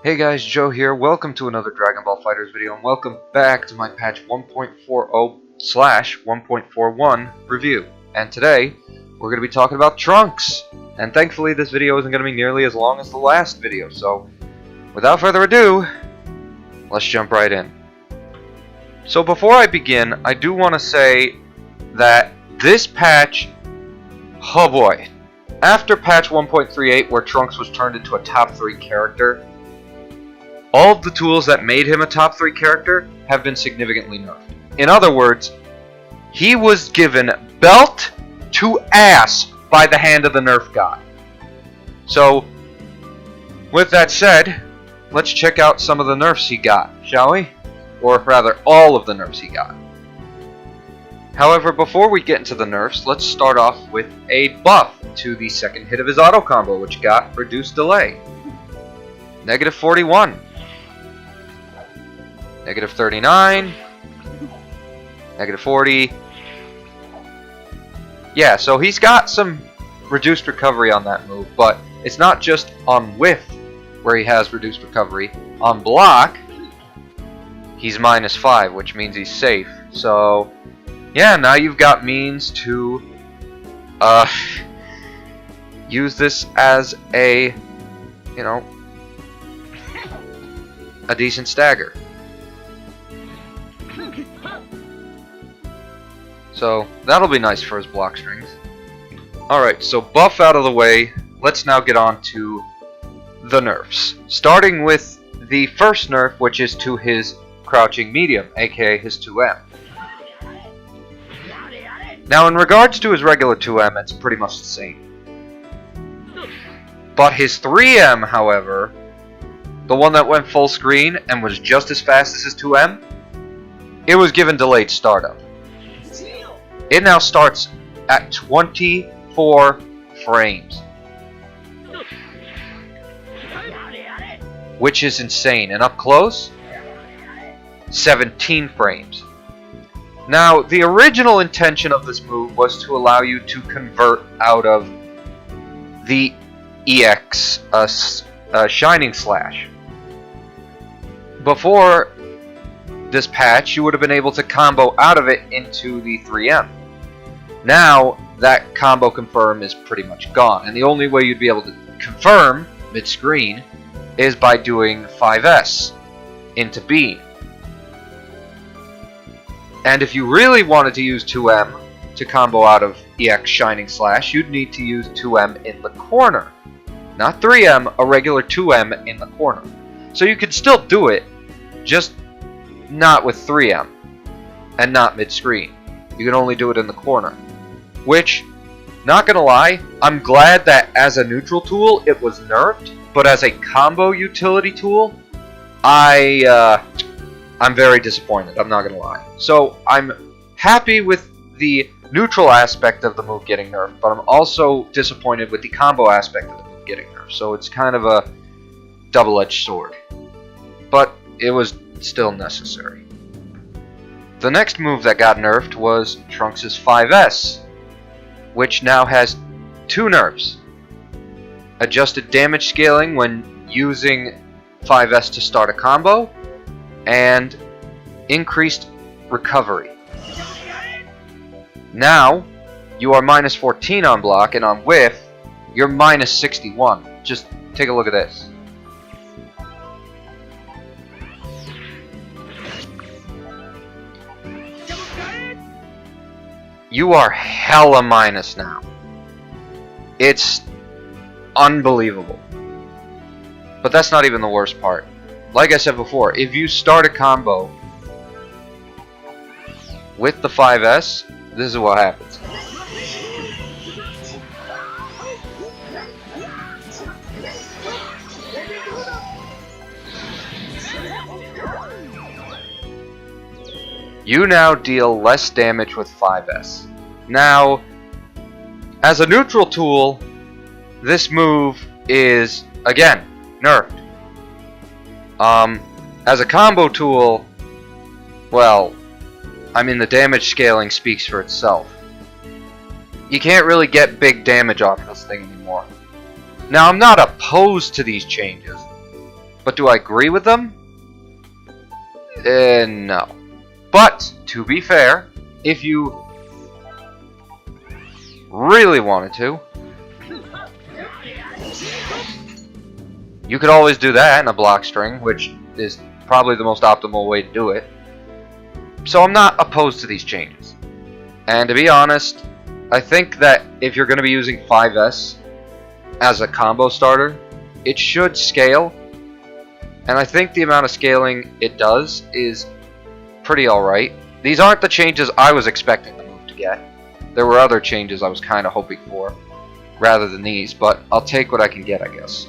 Hey guys, Joe here. Welcome to another Dragon Ball FighterZ video, and welcome back to my patch 1.40/1.41 review. And today, we're going to be talking about Trunks. And thankfully, this video isn't going to be nearly as long as the last video, so without further ado, let's jump right in. So before I begin, I do want to say that this patch, oh boy, after patch 1.38 where Trunks was turned into a top 3 character, all of the tools that made him a top 3 character have been significantly nerfed. In other words, he was given belt to ass by the hand of the nerf god. So, with that said, let's check out some of the nerfs he got, shall we? Or rather, all of the nerfs he got. However, before we get into the nerfs, let's start off with a buff to the second hit of his auto combo, which got reduced delay. Negative 41. Negative 39. Negative 40. Yeah, so he's got some reduced recovery on that move, but it's not just on whiff where he has reduced recovery. On block, he's -5, which means he's safe. So, yeah, now you've got means to use this as a, a decent stagger. So that'll be nice for his block strings. Alright, so buff out of the way, let's now get on to the nerfs. Starting with the first nerf, which is to his crouching medium, aka his 2M. Now in regards to his regular 2M, it's pretty much the same. But his 3M, however, the one that went full screen and was just as fast as his 2M, it was given delayed startup. It now starts at 24 frames, which is insane. And up close, 17 frames. Now, the original intention of this move was to allow you to convert out of the EX Shining Slash. Before this patch, you would have been able to combo out of it into the 3M. Now, that combo confirm is pretty much gone, and the only way you'd be able to confirm mid-screen is by doing 5S into B. And if you really wanted to use 2M to combo out of EX Shining Slash, you'd need to use 2M in the corner. Not 3M, a regular 2M in the corner. So you could still do it, just not with 3M, and not mid-screen. You can only do it in the corner. Which, not gonna lie, I'm glad that as a neutral tool it was nerfed, but as a combo utility tool, I'm very disappointed, I'm not gonna lie. So I'm happy with the neutral aspect of the move getting nerfed, but I'm also disappointed with the combo aspect of the move getting nerfed. So it's kind of a double-edged sword. But it was still necessary. The next move that got nerfed was Trunks' 5S, which now has 2 nerfs. Adjusted damage scaling when using 5S to start a combo, and increased recovery. Now, you are -14 on block, and on whiff, you're -61. Just take a look at this. You are hella minus now. It's unbelievable. But that's not even the worst part. Like I said before, if you start a combo with the 5S, this is what happens. You now deal less damage with 5S. Now, as a neutral tool, this move is, again, nerfed. As a combo tool, well, I mean, the damage scaling speaks for itself. You can't really get big damage off this thing anymore. Now, I'm not opposed to these changes, But do I agree with them? No. But, to be fair, if you really wanted to, you could always do that in a block string, which is probably the most optimal way to do it. So I'm not opposed to these changes. And to be honest, I think that if you're going to be using 5S as a combo starter, it should scale. And I think the amount of scaling it does is pretty alright. These aren't the changes I was expecting the move to get. There were other changes I was kind of hoping for, rather than these, but I'll take what I can get, I guess.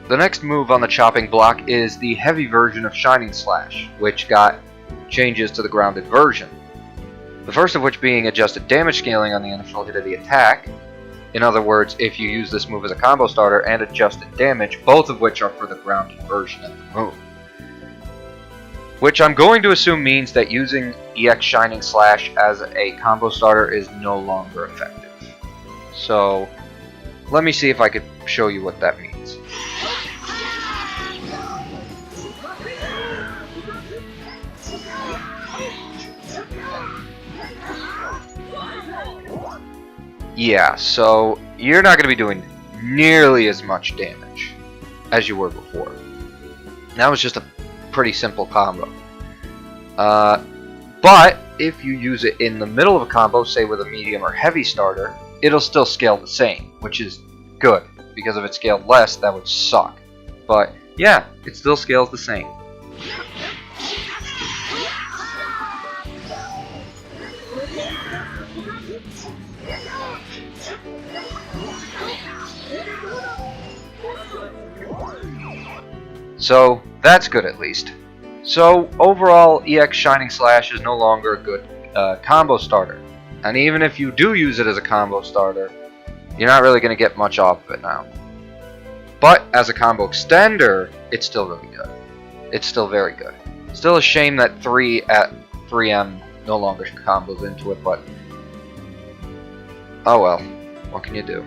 The next move on the chopping block is the heavy version of Shining Slash, which got changes to the grounded version. The first of which being adjusted damage scaling on the initial hit of the attack. In other words, if you use this move as a combo starter, and adjusted damage, both of which are for the grounded version of the move. Which I'm going to assume means that using EX Shining Slash as a combo starter is no longer effective. So, let me see if I could show you what that means. Yeah, so you're not going to be doing nearly as much damage as you were before. That was just a pretty simple combo. But if you use it in the middle of a combo, say with a medium or heavy starter, it'll still scale the same, which is good, because if it scaled less, that would suck. But yeah, it still scales the same. So that's good at least. So overall, EX Shining Slash is no longer a good combo starter. And even if you do use it as a combo starter, you're not really going to get much off of it now. But as a combo extender, it's still really good. It's still very good. Still a shame that 3 at 3M no longer combos into it, but oh well, what can you do?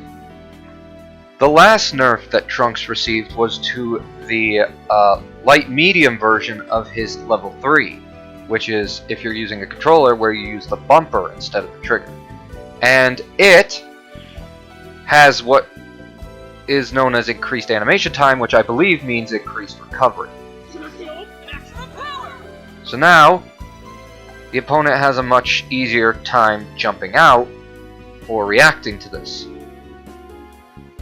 The last nerf that Trunks received was to the light-medium version of his level 3, which is if you're using a controller where you use the bumper instead of the trigger. And it has what is known as increased animation time, which I believe means increased recovery. So now, the opponent has a much easier time jumping out or reacting to this.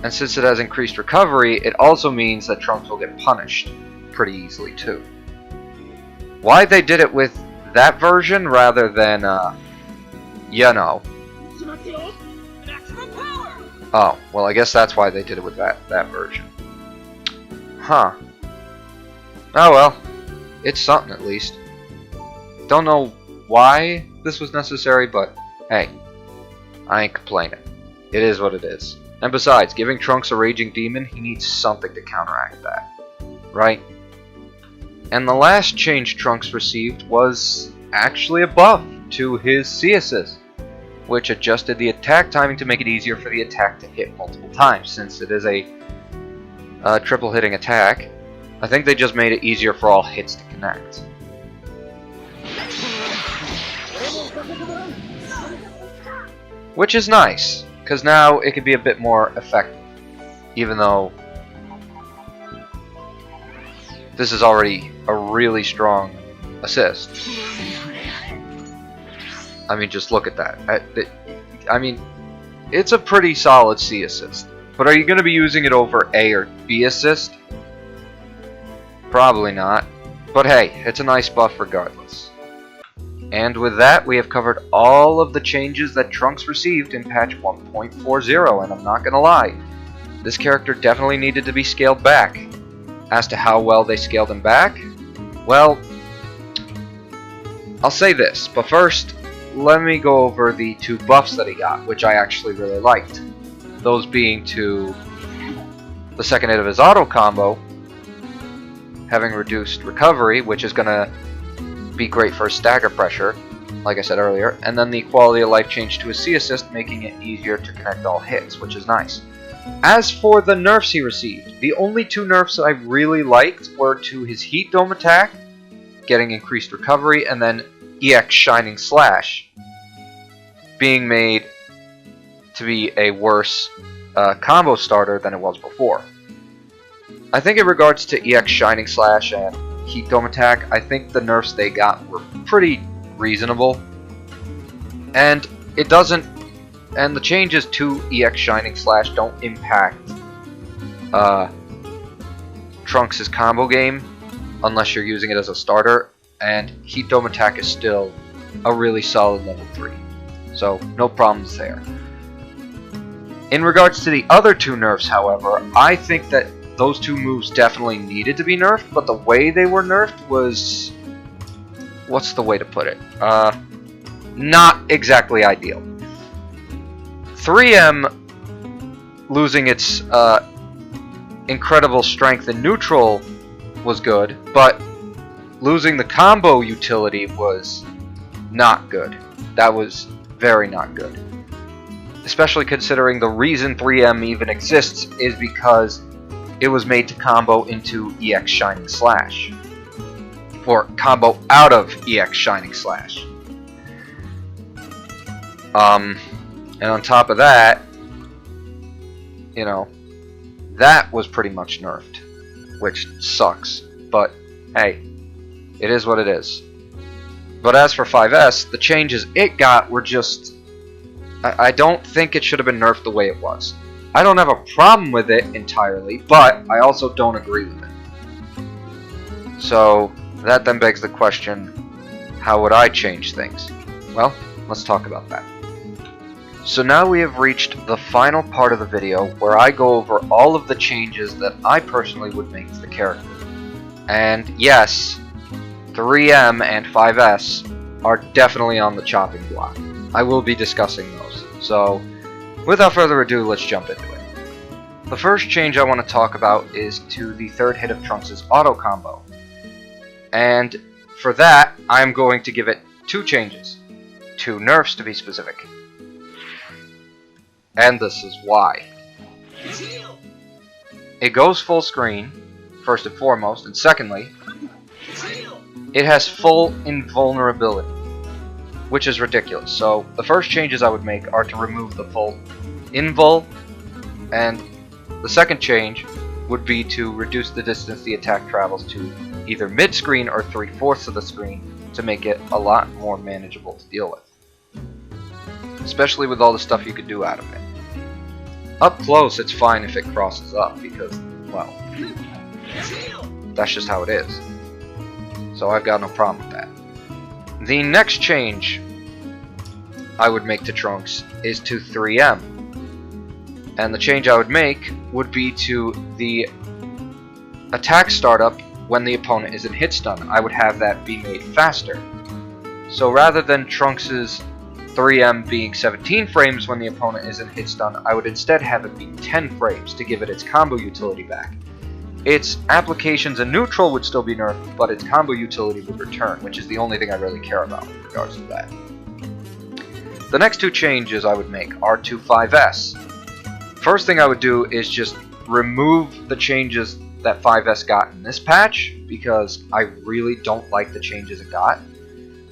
And since it has increased recovery, it also means that Trunks will get punished pretty easily too. Why they did it with that version rather than, you know. Oh, well I guess that's why they did it with that version. Huh. Oh well, it's something at least. Don't know why this was necessary, but hey, I ain't complaining. It is what it is. And besides, giving Trunks a raging demon, he needs something to counteract that, right? And the last change Trunks received was actually a buff to his C assist, which adjusted the attack timing to make it easier for the attack to hit multiple times. Since it is a triple hitting attack, I think they just made it easier for all hits to connect. Which is nice, because now it can be a bit more effective, even though this is already a really strong assist. I mean, just look at that. I mean, it's a pretty solid C assist. But are you going to be using it over A or B assist? Probably not. But hey, it's a nice buff regardless. And with that, we have covered all of the changes that Trunks received in patch 1.40, and I'm not gonna lie, this character definitely needed to be scaled back. As to how well they scaled him back, well, I'll say this, but first, let me go over the 2 buffs that he got, which I actually really liked. Those being to the second hit of his auto combo, having reduced recovery, which is gonna be great for stagger pressure, like I said earlier, and then the quality of life change to a C assist, making it easier to connect all hits, which is nice. As for the nerfs he received, the only two nerfs I really liked were to his Heat Dome attack, getting increased recovery, and then EX Shining Slash being made to be a worse combo starter than it was before. I think in regards to EX Shining Slash and Heat Dome attack, I think the nerfs they got were pretty reasonable. And it doesn't, and the changes to EX Shining Slash don't impact Trunks' combo game unless you're using it as a starter, and Heat Dome attack is still a really solid level 3. So no problems there. In regards to the other two nerfs, however, I think that those two moves definitely needed to be nerfed, but the way they were nerfed was... what's the way to put it? Not exactly ideal. 3M losing its incredible strength in neutral was good, but losing the combo utility was not good. That was very not good. Especially considering the reason 3M even exists is because it was made to combo into EX Shining Slash. Or combo out of EX Shining Slash. And on top of that, you know, that was pretty much nerfed. Which sucks. But, hey, it is what it is. But as for 5S, the changes it got were just... I don't think it should have been nerfed the way it was. I don't have a problem with it entirely, but I also don't agree with it. So, that then begs the question, how would I change things? Well, let's talk about that. So now we have reached the final part of the video where I go over all of the changes that I personally would make to the character. And yes, 3M and 5S are definitely on the chopping block. I will be discussing those. So, without further ado, let's jump into it. The first change I want to talk about is to the third hit of Trunks' auto combo. And for that, I'm going to give it two changes. Two nerfs to be specific. And this is why. It goes full screen, first and foremost, and secondly, it has full invulnerability, which is ridiculous. So the first changes I would make are to remove the full invul, and the second change would be to reduce the distance the attack travels to either mid-screen or 3/4 of the screen to make it a lot more manageable to deal with. Especially with all the stuff you could do out of it. Up close, it's fine if it crosses up because, well, that's just how it is. So I've got no problem with that. The next change I would make to Trunks is to 3M. And the change I would make would be to the attack startup when the opponent is in hit stun. I would have that be made faster. So rather than Trunks' 3M being 17 frames when the opponent is in hit stun, I would instead have it be 10 frames to give it its combo utility back. Its applications and neutral would still be nerfed, but its combo utility would return, which is the only thing I really care about in regards to that. The next two changes I would make are to 5S. First thing I would do is just remove the changes that 5S got in this patch, because I really don't like the changes it got,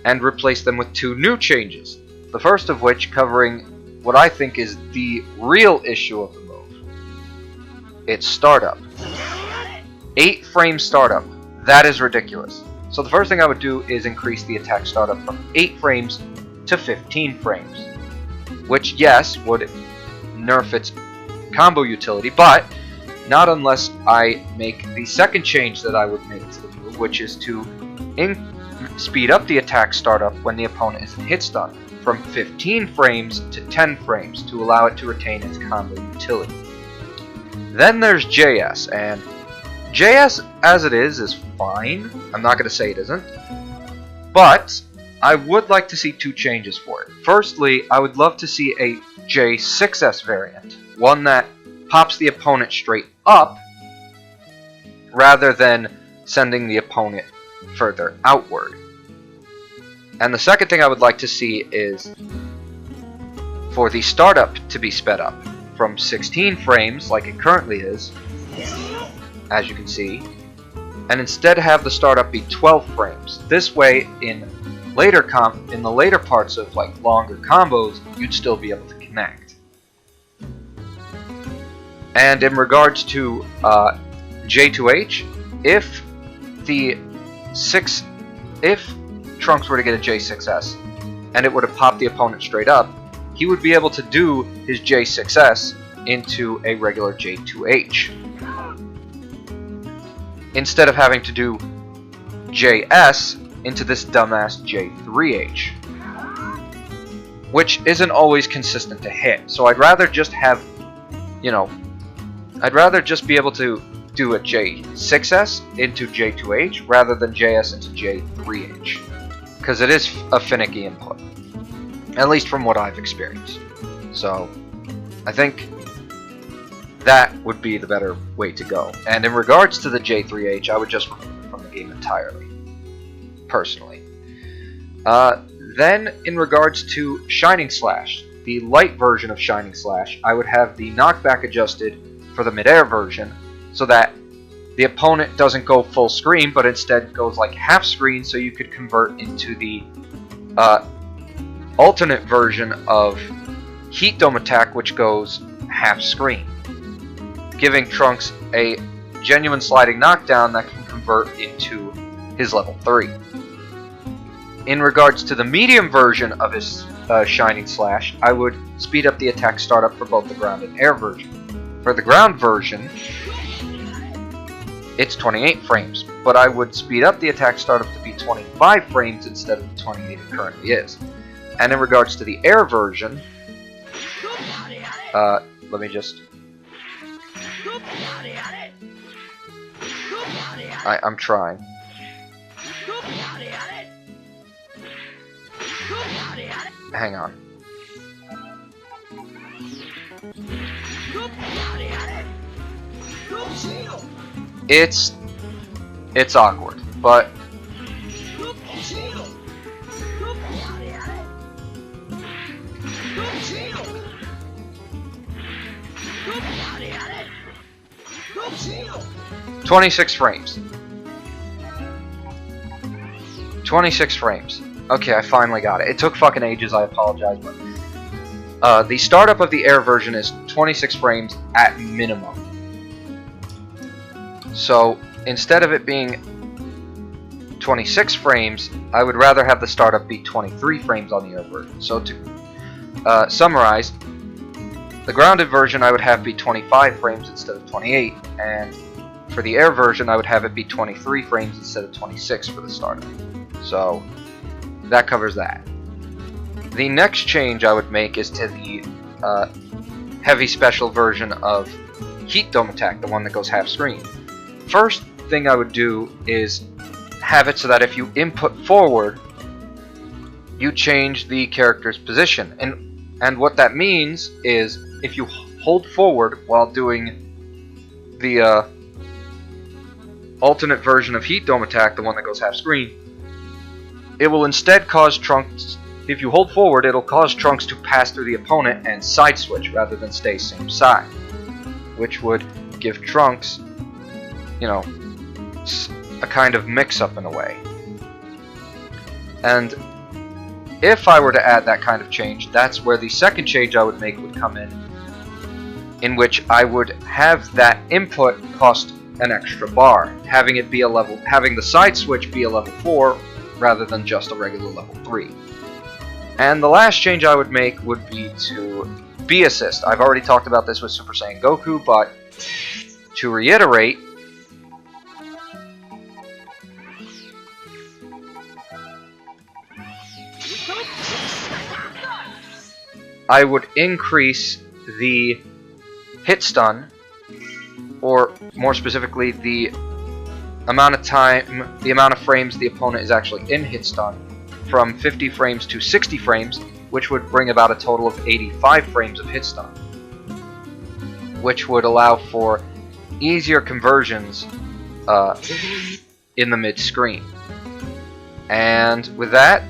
and replace them with two new changes. The first of which covering what I think is the real issue of the move. It's startup. 8 frame startup. That is ridiculous. So the first thing I would do is increase the attack startup from 8 frames to 15 frames. Which, yes, would nerf its combo utility, but not unless I make the second change that I would make to the move, which is to speed up the attack startup when the opponent is in hit stun from 15 frames to 10 frames to allow it to retain its combo utility. Then there's JS, and JS as it is fine. I'm not going to say it isn't. But I would like to see two changes for it. Firstly, I would love to see a J6S variant. One that pops the opponent straight up rather than sending the opponent further outward. And the second thing I would like to see is for the startup to be sped up. from 16 frames like it currently is, as you can see, and instead have the startup be 12 frames. This way, in the later parts of like longer combos, you'd still be able to connect. And in regards to J2H, if Trunks were to get a J6S and it would have popped the opponent straight up, he would be able to do his J6S into a regular J2H, instead of having to do JS into this dumbass J3H, which isn't always consistent to hit. So I'd rather just have, I'd rather just be able to do a J6S into J2H rather than JS into J3H, because it is a finicky input, at least from what I've experienced. So I think that would be the better way to go. And in regards to the J3H, I would just remove it from the game entirely, personally. Then in regards to Shining Slash, the light version of Shining Slash, I would have the knockback adjusted for the midair version, so that the opponent doesn't go full screen, but instead goes like half screen, so you could convert into the alternate version of Heat Dome Attack, which goes half screen, giving Trunks a genuine sliding knockdown that can convert into his level 3. In regards to the medium version of his Shining Slash, I would speed up the attack startup for both the ground and air version. For the ground version, it's 28 frames, but I would speed up the attack startup to be 25 frames instead of the 28 it currently is. And in regards to the air version, let me just... I'm trying. Hang on. It's awkward, but "26 frames. 26 frames. Okay, I finally got it. It took fucking ages, I apologize, but the startup of the air version is 26 frames at minimum. So instead of it being 26 frames, I would rather have the startup be 23 frames on the air version. So to summarize, the grounded version I would have be 25 frames instead of 28, and for the air version I would have it be 23 frames instead of 26 for the startup. So that covers that. The next change I would make is to the heavy special version of Heat Dome Attack, the one that goes half screen. First thing I would do is have it so that if you input forward, you change the character's position. And what that means is if you hold forward while doing the alternate version of Heat Dome Attack, the one that goes half screen, it will instead cause Trunks, if you hold forward, it'll cause Trunks to pass through the opponent and side switch rather than stay same side, which would give Trunks, a kind of mix-up in a way. And if I were to add that kind of change, that's where the second change I would make would come in which I would have that input cost an extra bar, having the side switch be a level 4 rather than just a regular level 3. And the last change I would make would be to B assist. I've already talked about this with Super Saiyan Goku, but to reiterate, I would increase the hit stun, or more specifically the amount of frames the opponent is actually in hit stun, from 50 frames to 60 frames, which would bring about a total of 85 frames of hit stun, which would allow for easier conversions in the mid-screen. And with that,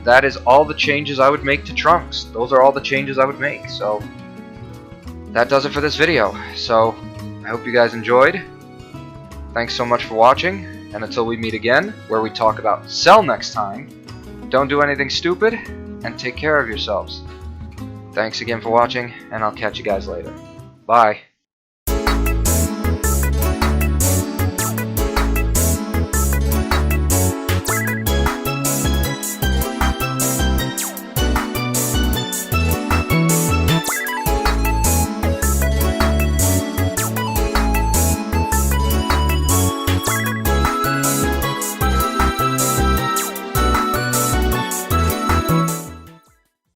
that is all the changes I would make to Trunks. Those are all the changes I would make. So that does it for this video. So I hope you guys enjoyed. Thanks so much for watching, and until we meet again, where we talk about Cell next time, don't do anything stupid, and take care of yourselves. Thanks again for watching, and I'll catch you guys later. Bye.